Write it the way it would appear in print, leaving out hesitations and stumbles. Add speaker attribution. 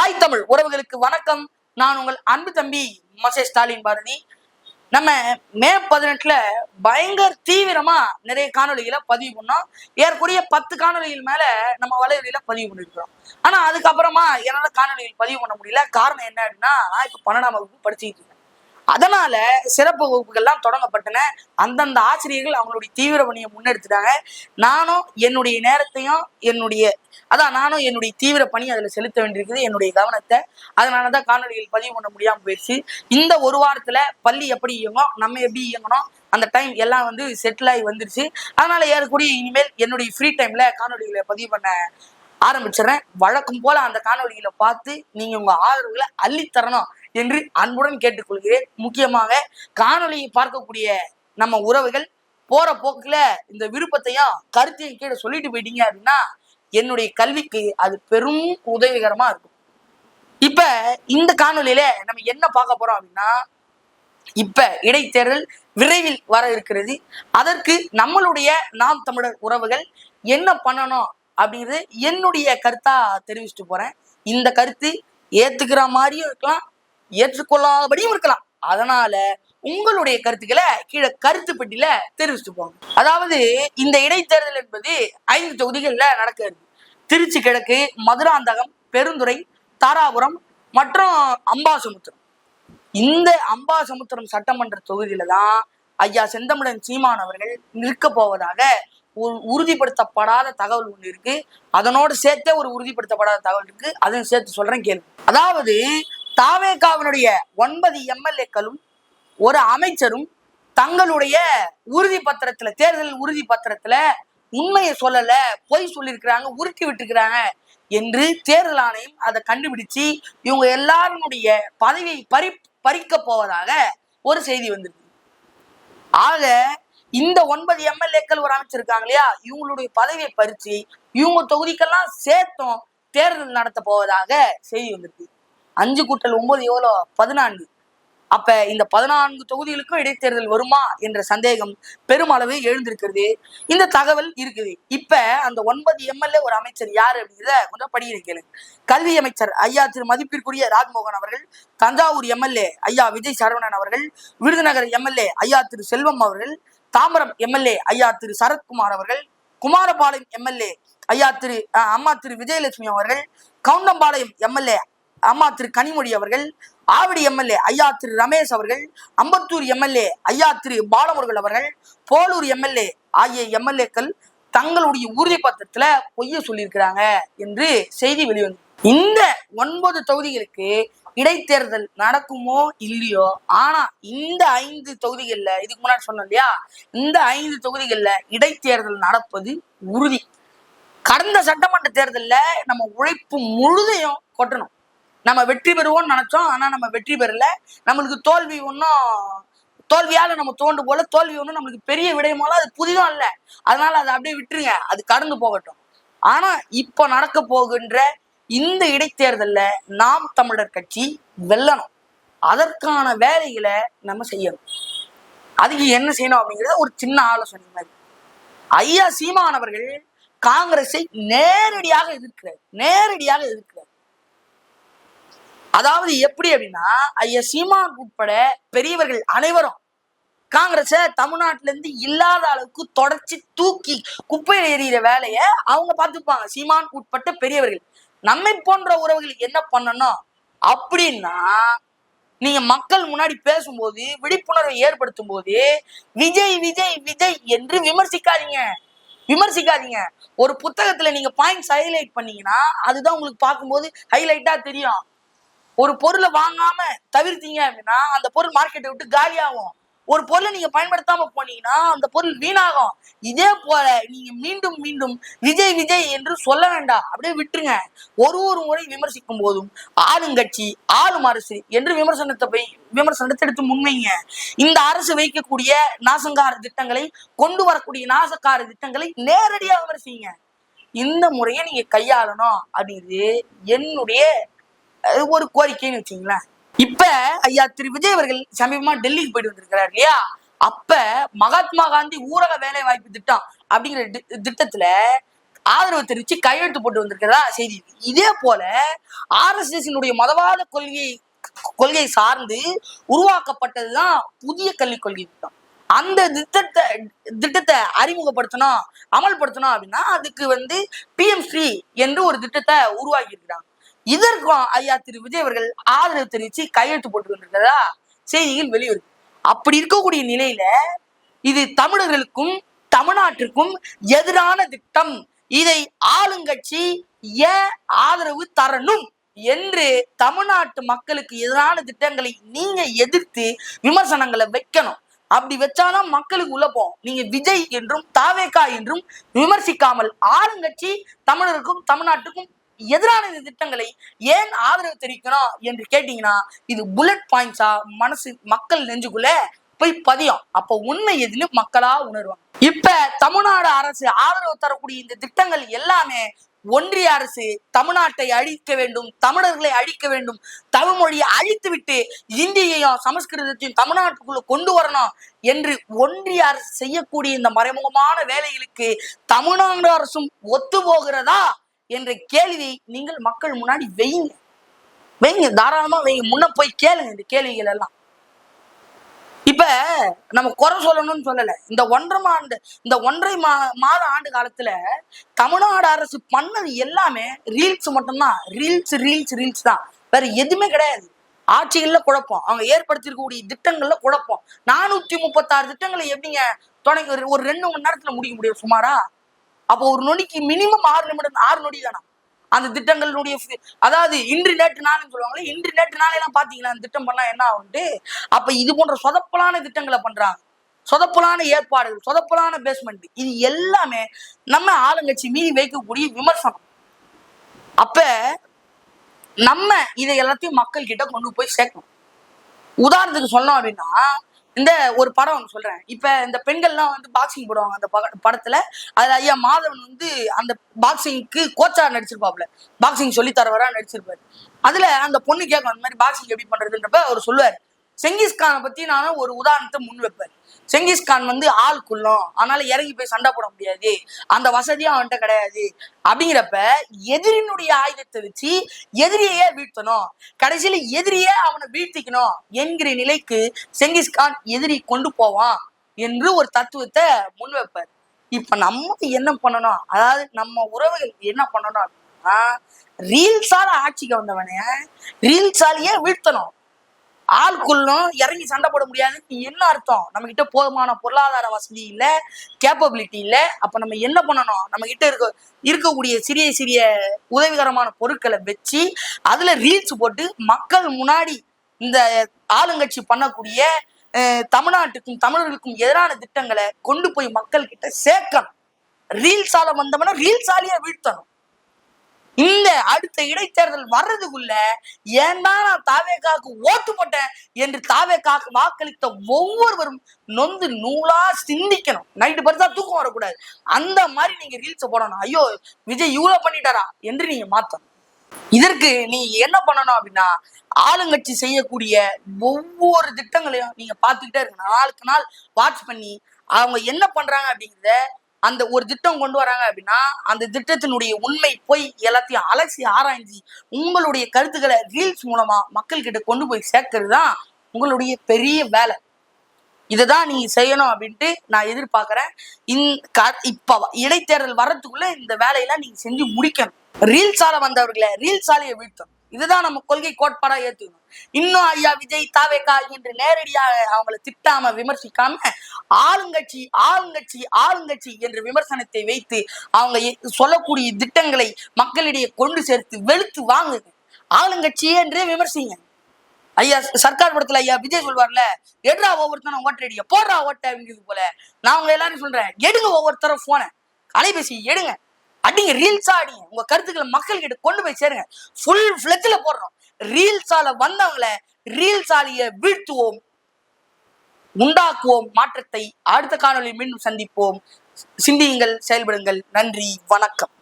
Speaker 1: தாய் தமிழ் உறவுகளுக்கு வணக்கம். நான் உங்கள் அன்பு தம்பி மசே ஸ்டாலின் பாரதி. நம்ம மே 18 பயங்கர தீவிரமா நிறைய காணொலிகளை பதிவு பண்ணோம். ஏற்கனவே 10 காணொலிகள் மேல நம்ம வலைவலியில பதிவு பண்ணிருக்கிறோம். ஆனா அதுக்கப்புறமா என்னால காணொலிகள் பதிவு பண்ண முடியல. காரணம் என்ன அப்படின்னா, நான் இப்ப 12ஆம் வகுப்பு படிச்சுக்கிட்டு இருக்கேன். அதனால சிறப்பு வகுப்புகள்லாம் தொடங்கப்பட்டன. அந்தந்த ஆசிரியர்கள் அவங்களுடைய தீவிர பணியை முன்னெடுத்துட்டாங்க. நானும் என்னுடைய நேரத்தையும் நானும் என்னுடைய தீவிர பணி அதுல செலுத்த வேண்டியிருக்குது, என்னுடைய கவனத்தை. அதனாலதான் காணொலிகள் பதிவு பண்ண முடியாம போயிடுச்சு. இந்த ஒரு வாரத்துல பள்ளி எப்படி இயங்கும், நம்ம எப்படி இயங்கணும், அந்த டைம் எல்லாம் செட்டில் ஆகி வந்துருச்சு. அதனால ஏறக்கூடிய இனிமேல் என்னுடைய ஃப்ரீ டைம்ல காணொலிகளை பதிவு பண்ண ஆரம்பிச்சிடறேன். வழக்கம் போல அந்த காணொலிகளை பார்த்து நீங்க உங்க ஆதரவுகளை அள்ளித்தரணும் என்று அன்புடன் கேட்டுக்கொள்கிறேன். முக்கியமாக காணொலியை பார்க்கக்கூடிய நம்ம உறவுகள் போற போக்குல இந்த விருப்பத்தையும் கருத்தையும் கீழே சொல்லிட்டு போயிட்டீங்க அப்படின்னா என்னுடைய கல்விக்கு அது பெரும் உதவிகரமா இருக்கும். இப்ப இந்த காணொலியில நம்ம என்ன பார்க்க போறோம் அப்படின்னா, இப்ப இடைத்தேர்தல் விரைவில் வர இருக்கிறது. அதற்கு நம்மளுடைய நாம் தமிழர் உறவுகள் என்ன பண்ணணும் அப்படிங்கிறது என்னுடைய கருத்தா தெரிவிச்சுட்டு போறேன். இந்த கருத்து ஏத்துக்கிற மாதிரியும் இருக்கலாம், ஏற்றுக்கொள்ளாதபடியும் இருக்கலாம். அதனால உங்களுடைய கருத்துக்களை கீழே கருத்து பெட்டியில தெரிவிச்சுட்டு போங்க. அதாவது இந்த இடைத்தேர்தல் என்பது 5 தொகுதிகள்ல நடக்கிறது. திருச்சி கிழக்கு, மதுராந்தகம், பெருந்துறை, தாராபுரம் மற்றும் அம்பாசமுத்திரம். இந்த அம்பாசமுத்திரம் சட்டமன்ற தொகுதியில தான் ஐயா செந்தமிழன் சீமான் அவர்கள் நிற்க போவதாக ஒரு உறுதிப்படுத்தப்படாத தகவல் ஒன்று இருக்கு. அதனோடு சேர்த்தே ஒரு உறுதிப்படுத்தப்படாத தகவல் இருக்கு, அதையும் சேர்த்து சொல்றேன் கேள்வி. அதாவது தாவேகாவினுடைய 9 எம்எல்ஏக்களும் ஒரு அமைச்சரும் தங்களுடைய உறுதி பத்திரத்துல, தேர்தல் உறுதி பத்திரத்துல உண்மையை சொல்லல, பொய் சொல்லியிருக்கிறாங்க, உருட்டி விட்டுக்கிறாங்க என்று தேர்தல் ஆணையம் அதை கண்டுபிடிச்சு இவங்க எல்லாருடைய பதவியை பறிக்க போவதாக ஒரு செய்தி வந்திருக்கு. ஆக இந்த 9 எம்எல்ஏக்கள் ஒரு அமைச்சிருக்காங்க இல்லையா, இவங்களுடைய பதவியை பறிச்சு இவங்க தொகுதிக்கெல்லாம் சேர்த்தும் தேர்தல் நடத்த போவதாக செய்தி வந்திருக்கு. 5 × 9 எவ்வளோ? 14. அப்ப இந்த 14 தொகுதிகளுக்கும் இடைத்தேர்தல் வருமா என்ற சந்தேகம் பெருமளவு எழுந்திருக்கிறது. இந்த தகவல் இருக்குது. இப்ப அந்த 9 எம்எல்ஏ ஒரு அமைச்சர் யாரு அப்படிங்கிறத கொஞ்சம் படிக்கிற கேளுங்க. கல்வி அமைச்சர் ஐயா திரு மதிப்பிற்குரிய ராஜ்மோகன் அவர்கள், தஞ்சாவூர் எம்எல்ஏ ஐயா விஜய் சரவணன் அவர்கள், விருதுநகர் எம்எல்ஏ ஐயா திரு செல்வம் அவர்கள், தாம்பரம் எம்எல்ஏ ஐயா திரு சரத்குமார் அவர்கள், குமாரபாளையம் எம்எல்ஏ ஐயா அம்மா திரு விஜயலட்சுமி அவர்கள், கவுண்டம்பாளையம் எம்எல்ஏ அம்மா திரு கனிமொழி அவர்கள், ஆவடி எம்எல்ஏ ஐயா திரு ரமேஷ் அவர்கள், அம்பத்தூர் எம்எல்ஏ ஐயா திரு பாலமுருகன் அவர்கள், போலூர் எம்எல்ஏ ஆகிய எம்எல்ஏக்கள் தங்களுடைய உறுதி பத்திரத்துல பொய்ய சொல்லியிருக்கிறாங்க என்று செய்தி வெளிவந்து. இந்த 9 தொகுதிகளுக்கு இடைத்தேர்தல் நடக்குமோ இல்லையோ, ஆனா இந்த 5 தொகுதிகள்ல, இதுக்கு முன்னாடி சொன்னோம் இல்லையா, இந்த 5 தொகுதிகள்ல இடைத்தேர்தல் நடப்பது உறுதி. கடந்த சட்டமன்ற தேர்தல்ல நம்ம உழைப்பு முழுதையும் கொட்டணும். நம்ம வெற்றி பெறுவோம்னு நினைச்சோம், ஆனா நம்ம வெற்றி பெறல. நம்மளுக்கு தோல்வியால நம்ம தோண்டு போல, தோல்வி ஒன்றும் நம்மளுக்கு பெரிய விடயமால அது புதிதும் இல்லை. அதனால அதை அப்படியே விட்டுருங்க, அது கடந்து போகட்டும். ஆனா இப்ப நடக்க போகின்ற இந்த இடைத்தேர்தல்ல நாம் தமிழர் கட்சி வெல்லணும். அதற்கான வேலைகளை நம்ம செய்யணும். அதுக்கு என்ன செய்யணும் அப்படிங்கிறத ஒரு சின்ன ஆலோசனை மாதிரி. ஐயா சீமான் அவர்கள் காங்கிரஸை நேரடியாக எதிர்க்கிறார். அதாவது எப்படி அப்படின்னா, ஐயா சீமான் உட்பட பெரியவர்கள் அனைவரும் காங்கிரஸை தமிழ்நாட்டில இருந்து இல்லாத அளவுக்கு தொடர்ச்சி தூக்கி குப்பையில எறிகிற வேலையை அவங்க பார்த்துப்பாங்க. சீமான் உட்பட்ட பெரியவர்கள். நம்மை போன்ற உறவுகள் என்ன பண்ணணும் அப்படின்னா, நீங்க மக்கள் முன்னாடி பேசும்போது, விழிப்புணர்வை ஏற்படுத்தும் போது விஜய் விஜய் விஜய் என்று விமர்சிக்காதீங்க. ஒரு புத்தகத்துல நீங்க பாயிண்ட்ஸ் ஹைலைட் பண்ணீங்கன்னா அதுதான் உங்களுக்கு பார்க்கும்போது ஹைலைட்டா தெரியும். ஒரு பொருளை வாங்காம தவிர்த்தீங்க அப்படின்னா அந்த பொருள் மார்க்கெட்டை விட்டு காலியாகும். ஒரு பொருளை நீங்க பயன்படுத்தாம போனீங்கன்னா அந்த பொருள் வீணாகும். இதே போல நீங்க மீண்டும் மீண்டும் விஜய் விஜய் என்று சொல்ல வேண்டாம், அப்படியே விட்டுருங்க. ஒரு முறை விமர்சிக்கும் போதும் ஆளுங்கட்சி, ஆளும் அரசு என்று விமர்சனத்தை எடுத்து முன்வைங்க. இந்த அரசு வைக்கக்கூடிய நாசங்கார திட்டங்களை, கொண்டு வரக்கூடிய நாசக்கார திட்டங்களை நேரடியாக விமர்சிங்க. இந்த முறையை நீங்க கையாளணும் அப்படிங்கிறது என்னுடைய ஒரு கோரிக்கைன்னு வச்சுங்களேன். இப்ப ஐயா திரு விஜய் அவர்கள் சமீபமா டெல்லிக்கு போயிட்டு வந்திருக்கிறார் இல்லையா, அப்ப மகாத்மா காந்தி ஊரக வேலை வாய்ப்பு திட்டம் அப்படிங்கிற திட்டத்துல ஆதரவு தெரிவிச்சு கையெழுத்து போட்டு வந்திருக்கிறதா செய்தி. இதே போல RSS மதவாத கொள்கை சார்ந்து உருவாக்கப்பட்டதுதான் புதிய கல்விக் கொள்கை திட்டம். அந்த திட்டத்தை அறிமுகப்படுத்தணும், அமல்படுத்தணும் அப்படின்னா அதுக்கு PM ஸ்ரீ என்று ஒரு திட்டத்தை உருவாக்கி இருக்கிறாங்க. இதற்கும் ஐயா திரு விஜய் அவர்கள் ஆதரவு தெரிவிச்சு கையெழுத்து போட்டு வந்திருக்கிறதா செய்திகள் வெளிவருது. அப்படி இருக்கக்கூடிய நிலையில இது தமிழர்களுக்கும் தமிழ்நாட்டிற்கும் எதிரான திட்டம், இதை ஆளுங்கட்சி ஏன் ஆதரவு தரணும் என்று தமிழ்நாட்டு மக்களுக்கு எதிரான திட்டங்களை நீங்க எதிர்த்து விமர்சனங்களை வைக்கணும். அப்படி வச்சாதான் மக்களுக்கு உள்ள போகும். நீங்க விஜய் என்றும் தாவேகா என்றும் விமர்சிக்காமல் ஆளுங்கட்சி தமிழருக்கும் தமிழ்நாட்டுக்கும் எதிரான இந்த திட்டங்களை ஏன் ஆதரவு தெரிவிக்கணும் என்று கேட்டீங்கன்னா இது புல்லட் பாயிண்ட்ஸா மக்கள் நெஞ்சுக்குள்ள போய் பதியும். அப்ப உண்மை எதுன்னு மக்களா உணர்வாங்க. இப்ப தமிழ்நாடு அரசு ஆதரவு தரக்கூடிய இந்த திட்டங்கள் எல்லாமே ஒன்றிய அரசு தமிழ்நாட்டை அழிக்க வேண்டும், தமிழர்களை அழிக்க வேண்டும், தமிழ் மொழியை அழித்து விட்டு இந்தியையும் சமஸ்கிருதத்தையும் தமிழ்நாட்டுக்குள்ள கொண்டு வரணும் என்று ஒன்றிய அரசு செய்யக்கூடிய இந்த மறைமுகமான வேலைகளுக்கு தமிழ்நாடு அரசும் ஒத்து போகிறதா என்ற கேள்வி நீங்கள் மக்கள் முன்னாடி வைங்க, தாராளமா வைங்க, முன்ன போய் கேளுங்க இந்த கேள்விகள் எல்லாம். இப்ப நம்ம குறை சொல்லணும்னு சொல்லல. இந்த ஒன்றரை மாத ஆண்டு காலத்துல தமிழ்நாடு அரசு பண்ணது எல்லாமே ரீல்ஸ் மட்டும்தான். ரீல்ஸ் தான், வேற எதுவுமே கிடையாது. ஆட்சிகள்ல குழப்பம், அவங்க ஏற்படுத்திருக்கக்கூடிய திட்டங்கள்ல குழப்பம். 436 திட்டங்களை எப்படிங்க ஒரு 2 மணி நேரத்துல முடிக்க முடியும் சுமாரா? அப்போ ஒரு நொடிக்கு மினிமம் 6 நொடி தானா அந்த திட்டங்களுடைய. அதாவது இன்று நேற்று நாள்னு சொல்லுவாங்களே, இன்று நேற்று நாளெல்லாம் பாத்தீங்கன்னா அந்த திட்டம் பண்ணா என்ன ஆகுது? அப்ப இது போன்ற சொதப்பலான திட்டங்களை பண்றாங்க, சொதப்பலான ஏற்பாடுகள், சொதப்பலான பேஸ்மெண்ட். இது எல்லாமே நம்ம ஆளுங்கட்சி மீறி வைக்கக்கூடிய விமர்சனம். அப்ப நம்ம இதை எல்லாத்தையும் மக்கள் கிட்ட கொண்டு போய் சேர்க்கணும். உதாரணத்துக்கு சொன்னோம் அப்படின்னா, இந்த ஒரு படம் ஒன்று சொல்றேன். இப்ப இந்த பெண்கள்லாம் பாக்ஸிங் போடுவாங்க. அந்த படத்துல அதுல ஐயா மாதவன் அந்த பாக்ஸிங்க்கு கோச்சா நடிச்சிருப்பாப்ல, பாக்ஸிங் சொல்லி தரவரா நடிச்சிருப்பாரு. அதுல அந்த பொண்ணு கேட்கும் அந்த மாதிரி பாக்ஸிங் எப்படி பண்றதுன்றப்ப அவர் சொல்லுவாரு, செங்கிஸ்கானை பத்தி நான் ஒரு உதாரணத்தை முன் வைப்பேன். செங்கிஸ்கான் ஆள் குள்ளம், அதனால இறங்கி போய் சண்டை போட முடியாது, அந்த வசதியும் அவன்கிட்ட கிடையாது. அப்படிங்கிறப்ப எதிரினுடைய ஆயுதத்தை வச்சு எதிரியே வீழ்த்தணும், கடைசியில எதிரியே அவனை வீழ்த்திக்கணும் என்கிற நிலைக்கு செங்கிஸ்கான் எதிரி கொண்டு போவான் என்று ஒரு தத்துவத்தை முன் வைப்பார். இப்ப நம்ம என்ன பண்ணணும், அதாவது நம்ம உறவுகள் என்ன பண்ணணும் அப்படின்னா, ரீல்ஸால ஆட்சிக்கு வந்தவனே ரீல்ஸாலேயே வீழ்த்தணும். ஆள்குள்ளும் இறங்கி சண்டை போட முடியாதுன்னு என்ன அர்த்தம்? நம்ம கிட்ட போதுமான பொருளாதார வசதி இல்ல, கேப்பபிலிட்டி இல்ல. அப்ப நம்ம என்ன பண்ணணும்? நம்ம கிட்ட இருக்கக்கூடிய சிறிய உதவிகரமான பொருட்களை வச்சு அதுல ரீல்ஸ் போட்டு மக்கள் முன்னாடி இந்த ஆளுங்கட்சி பண்ணக்கூடிய தமிழ்நாட்டுக்கும் தமிழர்களுக்கும் எதிரான திட்டங்களை கொண்டு போய் மக்கள் கிட்ட சேர்க்கணும். ரீல்ஸால வந்தவன ரீல்ஸாலேயே வீழ்த்தணும். இந்த அடுத்த இடைத்தேர்தல் வர்றதுக்குள்ள ஏன்டா நான் தாவேகாவுக்கு ஓட்டு போட்டேன் என்று தாவேகாவுக்கு வாக்களித்த ஒவ்வொருவரும் நொந்து நூலா சிந்திக்கணும். நைட்டு படுத்தா தூக்கம் வரக்கூடாது. அந்த மாதிரி நீங்க ரீல்ஸ் போடணும். ஐயோ விஜய் இவ்வளவு பண்ணிட்டாரா என்று நீங்க மாத்தணும். இதற்கு நீ என்ன பண்ணணும் அப்படின்னா, ஆளுங்கட்சி செய்யக்கூடிய ஒவ்வொரு திட்டங்களையும் நீங்க பார்த்துக்கிட்டே இருக்கணும். நாளுக்கு நாள் வாட்ச் பண்ணி அவங்க என்ன பண்றாங்க அப்படிங்கிறத, அந்த ஒரு திட்டம் கொண்டு வராங்க அப்படின்னா அந்த திட்டத்தினுடைய உண்மை போய் எல்லாத்தையும் அலசி ஆராய்ச்சி உங்களுடைய கருத்துக்களை ரீல்ஸ் மூலமா மக்கள் கிட்ட கொண்டு போய் சேர்க்கறது தான் உங்களுடைய பெரிய வேலை. இதைதான் நீங்க செய்யணும் அப்படின்ட்டு நான் எதிர்பார்க்கிறேன். இப்ப இடைத்தேர்தல் வர்றதுக்குள்ள இந்த வேலையெல்லாம் நீங்க செஞ்சு முடிக்கணும். ரீல்ஸால வந்தவர்களை ரீல்ஸாலேயே வீழ்த்தணும். இதுதான் நம்ம கொள்கை கோட்பாடா ஏத்துக்கணும். இன்னும் ஐயா விஜய் தாவேகா என்று நேரடியாக அவங்களை திட்டாம விமர்சிக்காம ஆளுங்கட்சி ஆளுங்கட்சி ஆளுங்கட்சி என்ற விமர்சனத்தை வைத்து அவங்க சொல்லக்கூடிய திட்டங்களை மக்களிடையே கொண்டு சேர்த்து வெளுத்து வாங்குங்க. ஆளுங்கட்சியே என்றே விமர்சிங்க. ஐயா சர்க்கார் படத்துல ஐயா விஜய் சொல்வார்ல, எடுறா ஒவ்வொருத்தரும் ஓட்டடிய போடுறா ஓட்ட அப்படிங்கிறது போல நான் உங்க எல்லாரும் சொல்றேன், எடுங்க ஒவ்வொருத்தரும் போன அலைபேசி எடுங்க, அடிங்க, ரீல்ஸா அடிங்க, உங்க கருத்துக்களை மக்கள் கிட்ட கொண்டு போய் சேருங்க. ஃபுல் ஃபிளெட்ஜ்ல போடுறோம். ரீல்ஸால வந்தவங்களை ரீல்ஸாலேயே வீழ்த்துவோம், உண்டாக்குவோம் மாற்றத்தை. அடுத்த காணொலி மீண்டும் சந்திப்போம். சிந்தியுங்கள், செயல்படுங்கள். நன்றி, வணக்கம்.